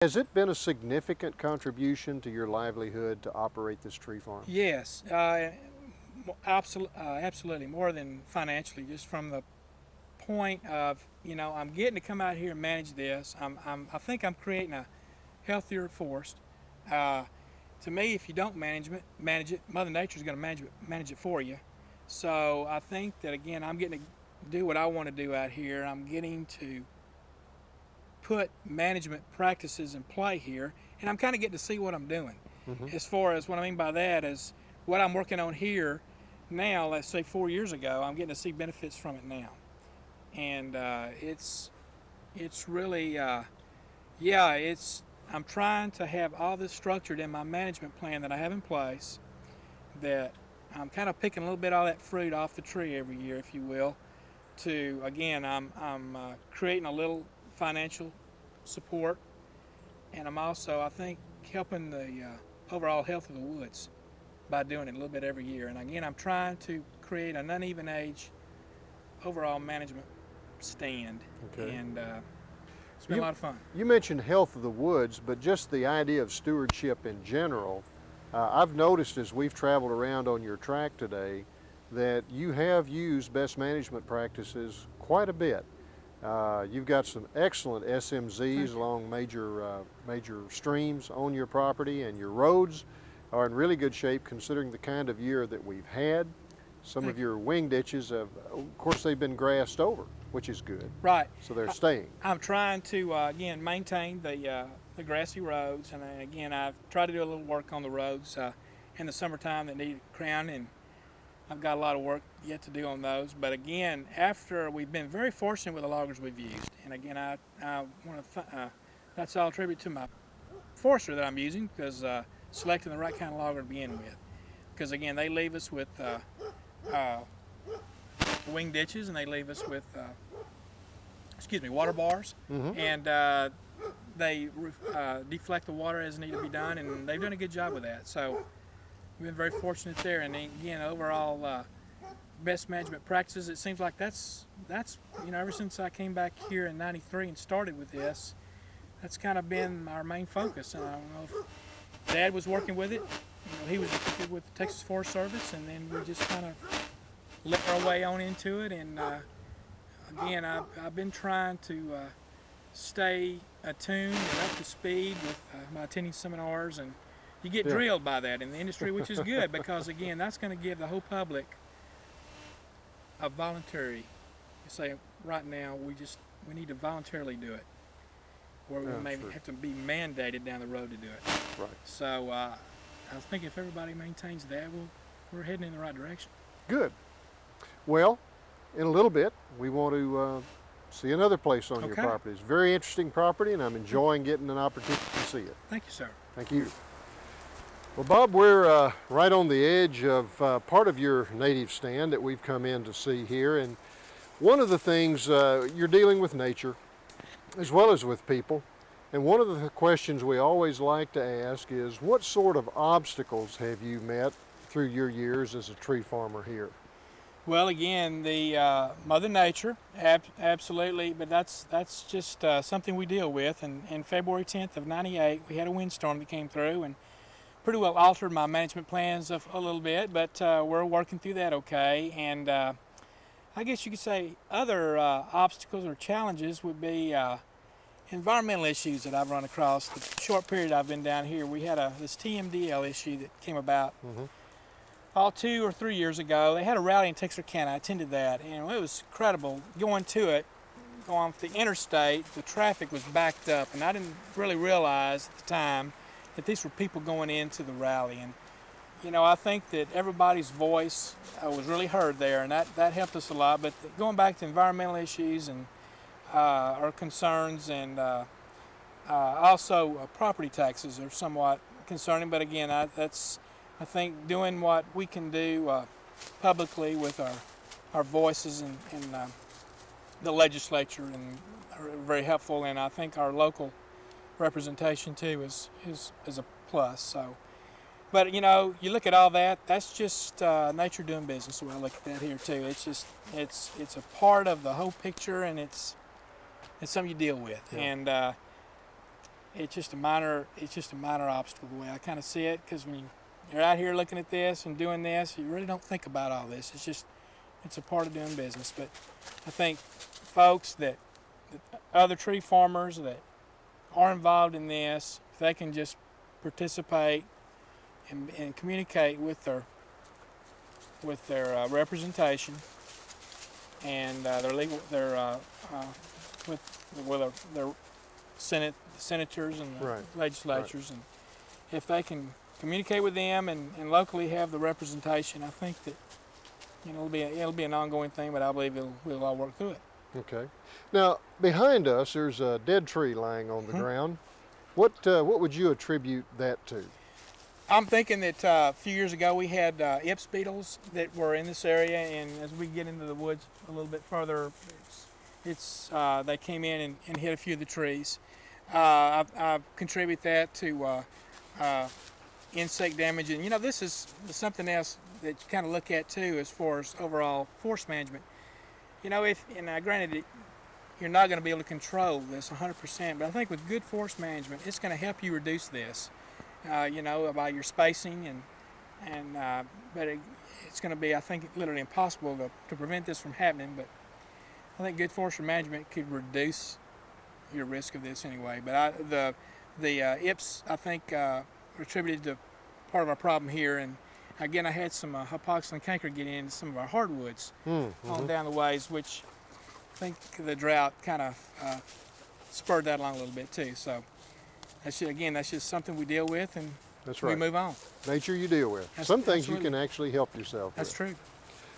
Has it been a significant contribution to your livelihood to operate this tree farm? Yes, absolutely, more than financially, just from the point of, I'm getting to come out here and manage this. I think I'm creating a healthier forest. Uh, to me, if you don't manage it, Mother Nature's going to manage it for you. So I think that, again, I'm getting to do what I want to do out here. I'm getting to put management practices in play here, and I'm kind of getting to see what I'm doing. Hmm. As far as what I mean by that is what I'm working on here now, let's say 4 years ago, I'm getting to see benefits from it now. And it's really, yeah, I'm trying to have all this structured in my management plan that I have in place, that I'm kind of picking a little bit of that fruit off the tree every year, if you will, to, again, I'm creating a little financial support, and I'm also, I think, helping the overall health of the woods by doing it a little bit every year. And again, I'm trying to create an uneven age overall management stand, Okay. and it's been a You, lot of fun. you mentioned health of the woods, but just the idea of stewardship in general. I've noticed as we've traveled around on your track today that you have used best management practices quite a bit. You've got some excellent SMZs Thank you. along major streams on your property, and your roads are in really good shape considering the kind of year that we've had. Some of Thank you. your wing ditches have, of course, they've been grassed over, which is good, Right. so they're I, staying. I'm trying to again maintain the grassy roads, and again I've tried to do a little work on the roads in the summertime that need crown, and I've got a lot of work yet to do on those. But again, after we've been very fortunate with the loggers we've used, and again I want to that's all tribute to my forester that I'm using, because selecting the right kind of logger to begin with, because again they leave us with uh, wing ditches, and they leave us with water bars, Hmm. and they deflect the water as needs to be done, and they've done a good job with that. So we've been very fortunate there, and again, overall best management practices. It seems like that's ever since I came back here in '93 and started with this, that's kind of been our main focus. And I don't know if Dad was working with it. He was with the Texas Forest Service, and then we just kind of let our way on into it. And again, I've been trying to stay attuned and up to speed with my attending seminars, and you get Yeah. drilled by that in the industry, which is good, because again, that's going to give the whole public a voluntary. You say right now we need to voluntarily do it, where we Yeah, may sure. have to be mandated down the road to do it. Right. So I think if everybody maintains that, we're heading in the right direction. Good. Well, in a little bit, we want to see another place on your Okay. property. It's a very interesting property, and I'm enjoying getting an opportunity to see it. Thank you, sir. Thank you. Well, Bob, we're right on the edge of part of your native stand that we've come in to see here. And one of the things, you're dealing with nature as well as with people. And one of the questions we always like to ask is, what sort of obstacles have you met through your years as a tree farmer here? Well, again, the Mother Nature, absolutely, but that's just something we deal with. And in February 10th of '98, we had a windstorm that came through and pretty well altered my management plans a little bit, but we're working through that okay. And I guess you could say other obstacles or challenges would be environmental issues that I've run across. The short period I've been down here, we had this TMDL issue that came about Mm-hmm. all 2 or 3 years ago. They had a rally in Texarkana. I attended that, and it was incredible going to it. Going off the interstate, the traffic was backed up, and I didn't really realize at the time that these were people going into the rally. And I think that everybody's voice was really heard there, and that helped us a lot. But going back to environmental issues and our concerns, and also property taxes are somewhat concerning. But again, I think doing what we can do publicly with our voices in the legislature and are very helpful, and I think our local representation too is a plus. So, but you look at all that. That's just nature doing business. The way I look at that here too. It's just it's a part of the whole picture, and it's something you deal with. Yeah. And it's just a minor obstacle the way I kind of see it, because when you're out here looking at this and doing this, you really don't think about all this. It's a part of doing business. But I think folks that other tree farmers that are involved in this, if they can just participate and communicate with their representation and with their senators and legislatures, and if they can communicate with them and locally have the representation, I think that it'll be an ongoing thing. But I believe we'll all work through it. Okay. Now behind us, there's a dead tree lying on the ground. What would you attribute that to? I'm thinking that a few years ago we had Ips beetles that were in this area, and as we get into the woods a little bit further, they came in and hit a few of the trees. I contribute that to insect damage, and this is something else that you kind of look at too as far as overall forest management. Granted, you're not going to be able to control this 100%, but I think with good forest management, it's going to help you reduce this. By your spacing but it's going to be, I think, literally impossible to prevent this from happening. But I think good forestry management could reduce your risk of this anyway. But the Ips, I think, attributed to part of our problem here. And again, I had some hypoxia and canker get into some of our hardwoods on down the ways, which I think the drought kind of spurred that along a little bit too. So that's just something we deal with, and we move on. Nature you deal with. Some things you can actually help yourself with. That's true.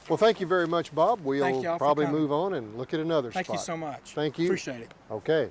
Well, thank you very much, Bob. We'll probably move on and look at another spot. Thank you so much. Thank you. Appreciate it. Okay.